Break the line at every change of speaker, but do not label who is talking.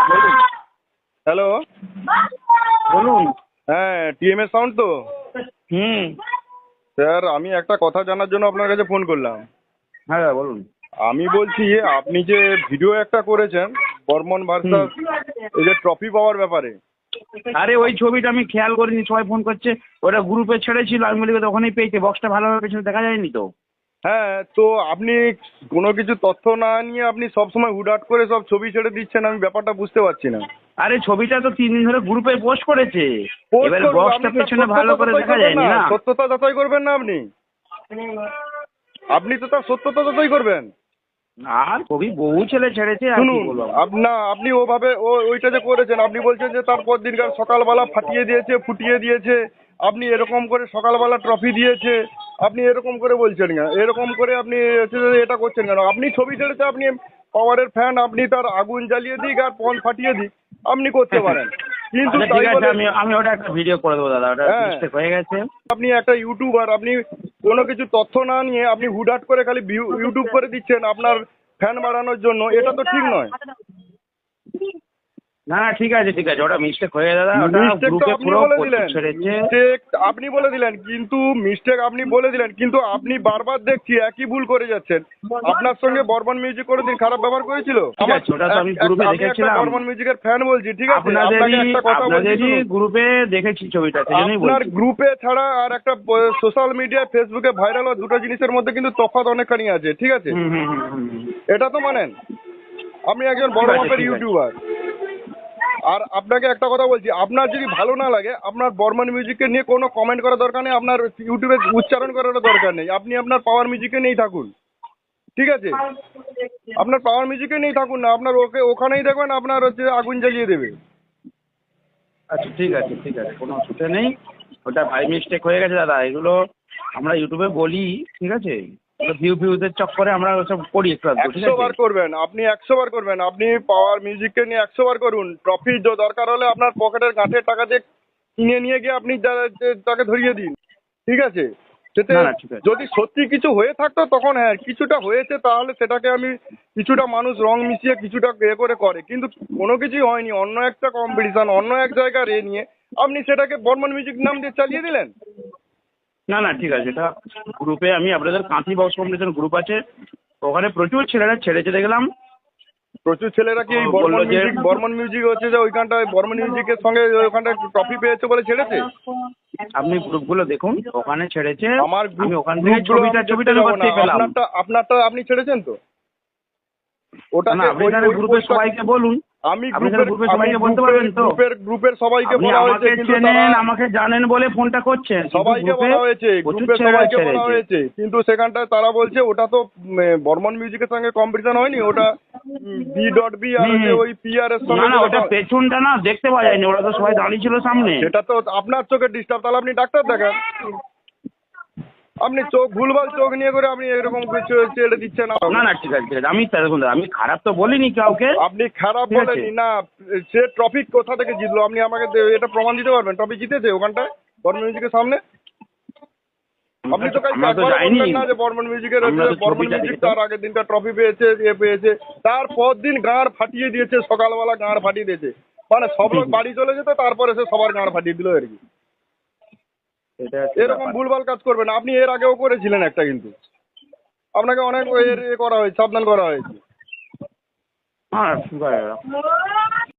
বলুন।
হ্যালো,
বলুন।
হ্যাঁ টিএমএস সাউন্ড তো?
হুম।
স্যার আমি একটা কথা জানার জন্য আপনার কাছে ফোন করলাম।
হ্যাঁ বলুন।
আমি বলছি আপনি যে ভিডিও একটা করেছেন বর্মন
হুম।
ভার্সাস এই যে ট্রফি পাওয়ার ব্যাপারে।
আরে ওই ছবিটা আমি খেয়াল করিনি, সবাই ফোন করছে। ওটা গ্রুপে ছেড়েছিল, আমি বলি ওখানেই পেয়েছে, বক্সটা ভালোভাবে পেছনে দেখা যায়নি তো।
হ্যাঁ, তো আপনি কোনো কিছু তথ্য না নিয়ে আপনি সবসময় হুটহাট করে সব ছবি ছেড়ে দিচ্ছেন, আমি ব্যাপারটা বুঝতে পারছি না।
আরে ছবিটা তো 3 দিন ধরে গ্রুপে পোস্ট করেছে,
পোস্ট
এবার
করুন,
বক্সটা
আপনি তার
পেছনে ভালো
সত্যতা
করে
যাচাই
দেখা
করবেন
যায়নি
না,
না।
সত্যতা যাচাই করবেন না আপনি? আপনি তো তার সত্যতা যাচাই করবেন।
আর ছবি বহু ছেলে ছেড়েছে, আর কি
শুনুন,
বলবো।
আপনি ওভাবে ওইটা যে করেছেন, আপনি বলছেন যে তারপর দিনকার সকালবেলা ফাটিয়ে দিয়েছে, ফুটিয়ে দিয়েছে, আপনি এরকম করে সকালবেলা ট্রফি দিয়েছে, আপনি এরকম করে বলছেন কেন? এরকম করে আপনি হচ্ছে যে এটা করছেন কেন? আপনি ছবি ছেড়েছে, আপনি পাওয়ারের ফ্যান, আপনি তার আগুন জ্বালিয়ে দিক আর পণ ফাটিয়ে দিক, আপনি করতে পারেন, কিন্তু
আচ্ছা ঠিক
তাই
আছে,
বলে
আমি আমি ওটা একটা ভিডিও করে দেবো দাদা, ওটা
হ্যাঁ,
মিস্টেক হয়ে গেছে।
আপনি একটা ইউটিউবার, আপনি কোনো কিছু তথ্য না নিয়ে আপনি হুটহাট করে খালি ইউটিউব করে দিচ্ছেন আপনার ফ্যান বাড়ানোর জন্য, এটা তো ঠিক নয়।
না না ঠিক আছে ঠিক আছে, ওটা মিস্টেক হয়ে গেছে দাদা, ওটা
মিস্টেক তো
গ্রুপে
আপনি
পুরো
বলে
প্রচুর
দিলেন,
ছেড়েছে।
মিস্টেক আপনি বলে দিলেন, কিন্তু মিস্টেক আপনি বলে দিলেন, কিন্তু আপনি বারবার দেখছি একই ভুল করে যাচ্ছেন। আপনার সঙ্গে বর্মন মিউজিক কোনোদিন খারাপ ব্যবহার করেছিল?
ঠিক
আমার
আছে, ওটা তো আমি গ্রুপে
আমি একটা
দেখেছিলাম।
বর্মন মিউজিকের ফ্যান বলছি, ঠিক আছে? আপনাকে
আপনাদেরই
একটা কথা বলছি
আপনাদেরই
শুনুন।
গ্রুপে দেখেছি ছবিটা, সেই জন্যই
আপনার
বলছি।
গ্রুপে ছাড়া আর একটা সোশ্যাল মিডিয়ায় ফেসবুকে ভাইরাল হওয়া দুটো জিনিসের মধ্যে কিন্তু তফাৎ অনেকখানি আছে, ঠিক আছে?
হুম হুম হুম হুম হুম।
এটা তো মানেন? আপনি একজন
ঠিক
বড়
আছে
মাপের
ঠিক আছে।
ইউটিউবার। আর আপনাকে একটা কথা বলছি, আপনার যদি ভালো না লাগে, আপনার বর্মন মিউজিককে নিয়ে কোনো কমেন্ট করার দরকার নেই, আপনার ইউটিউবে উচ্চারণ করার দরকার নেই, আপনি আপনার পাওয়ার মিউজিকে নিয়েই থাকুন, ঠিক আছে? আপনার পাওয়ার মিউজিকে নিয়েই থাকুন না, আপনার ওখানেই দেখবেন আপনার হচ্ছে আগুন জ্বালিয়ে দেবে।
আচ্ছা ঠিক আছে ঠিক আছে, কোনো অসুবিধা নেই। ওটা ভাই মিস্টেক হয়ে গেছে দাদা, এগুলো আমরা ইউটিউবে বলি, ঠিক আছে? ভিউজের চক্করে আমরা ওসব করি একটু আধটু, ঠিক
100
আছে?
বার করবেন, আপনি 100 বার করবেন, আপনি পাওয়ার মিউজিককে নিয়ে 100 বার করুন। ট্রফি দরকার হলে আপনার পকেটের গাঁটের টাকা দিয়ে কিনে নিয়ে গিয়ে আপনি তাকে ধরিয়ে দিন, ঠিক আছে? সেতে
না না ঠিক আছে।
যদি সত্যি কিছু হয়ে থাকতো তখন হ্যাঁ, কিছুটা হয়েছে তাহলে সেটাকে আমি কিছুটা মানুষ রং মিশিয়ে কিছুটা করে, কিন্তু কোনো কিছুই হয়নি। অন্য একটা কম্পিটিশন, অন্য এক জায়গার নিয়ে আপনি সেটাকে বর্মন মিউজিক নাম দিয়ে চালিয়ে দিলেন।
না না ঠিক আছে, এটা গ্রুপে আমি আপনাদের কাঁথি বক্স কম্পিটিশন গ্রুপ আছে, ওখানে প্রচুর ছেলেরা ছেড়েছে দেখলাম।
প্রচুর ছেলেরা কি এই
ও বললো যে
বর্মন মিউজিক হচ্ছে যে ওইখানটায় বর্মন মিউজিকের সঙ্গে ওইখানটায় ট্রফি পেয়েছে বলে ছেড়েছে?
আপনি গ্রুপগুলো দেখুন, ওখানে ছেড়েছে।
আমার
আমি ওখান থেকে
গ্রুপগুলো আমি
ছবিটা
দেখতে যাবো
আমি
না।
পেলাম।
আপনারটা আপনি ছেড়েছেন তো?
না না,
ওটাকে
আপনি
ওই
তাহলে
ওই
গ্রুপের
পোস্টটা
সবাইকে বলুন।
আমি
আপনি তাহলে গ্রুপের সবাইকে বলতে পারবেন তো?
গ্রুপের সবাইকে
আপনি
বলা হয়েছে,
আমাকে
কিন্তু
চেনেন, আমাকে জানেন বলে ফোনটা করছেন, কিন্তু
সবাইকে
গ্রুপে
বলা হয়েছে,
প্রচুর
গ্রুপের
ছেলেরা
সবাইকে বলা
ছেড়েছে।
হয়েছে, কিন্তু সেখানটায় তারা বলছে ওটা তো বর্মন মিউজিকের সঙ্গে কম্পিটিশন হয়নি, ওটা বি আর
হুম
হচ্ছে
হুম।
ওই পিআর এর
না
সঙ্গে
না,
যেটা
ওটা পেছনটা না দেখতে পাওয়া যায়নি, ওরা তো সবাই দাঁড়িয়ে ছিল সামনে।
সেটা তো আপনার চোখে ডিস্টার্ব, তাহলে আপনি ডাক্তার দেখান। আপনি ভুলভাল চোখ নিয়ে করে আপনি এরকম কিছু ছেড়ে দিচ্ছেন।
না না ঠিক আছে ঠিক আছে, আমি দেখুন দাদা, আমি খারাপ তো বলিনি কাউকে।
আপনি খারাপ
ঠিক আছে।
বলেনি না, সে ট্রফি কোথা থেকে জিতলো আপনি আমাকে এটা প্রমাণ দিতে পারবেন? ট্রফি জিতেছে ওখানটায় বর্মন মিউজিকের সামনে? আপনি তো
আমরা তো
একবারও
যাইনি,
বলবেন না যে বর্মন মিউজিকের
আমরা তো
বর্মন
ছবিটা
মিউজিক
দেখেছি।
তার আগের দিনটা ট্রফি পেয়েছে, পেয়েছে, তারপর দিন গাঁড় ফাটিয়ে দিয়েছে, সকালবেলা গাঁড় ফাটিয়ে দিয়েছে, মানে সব লোক বাড়ি চলে যেত, তারপরে সে সবার গাঁড় ফাটিয়ে দিল আর কি।
এটা হচ্ছে
এরকম
ব্যাপার।
ভুলভাল কাজ করবেন আপনি, এর আগেও করেছিলেন একটা, কিন্তু আপনাকে অনেক করা হয়েছে, সাবধান করা হয়েছে।
হ্যাঁ ঠিক আছে।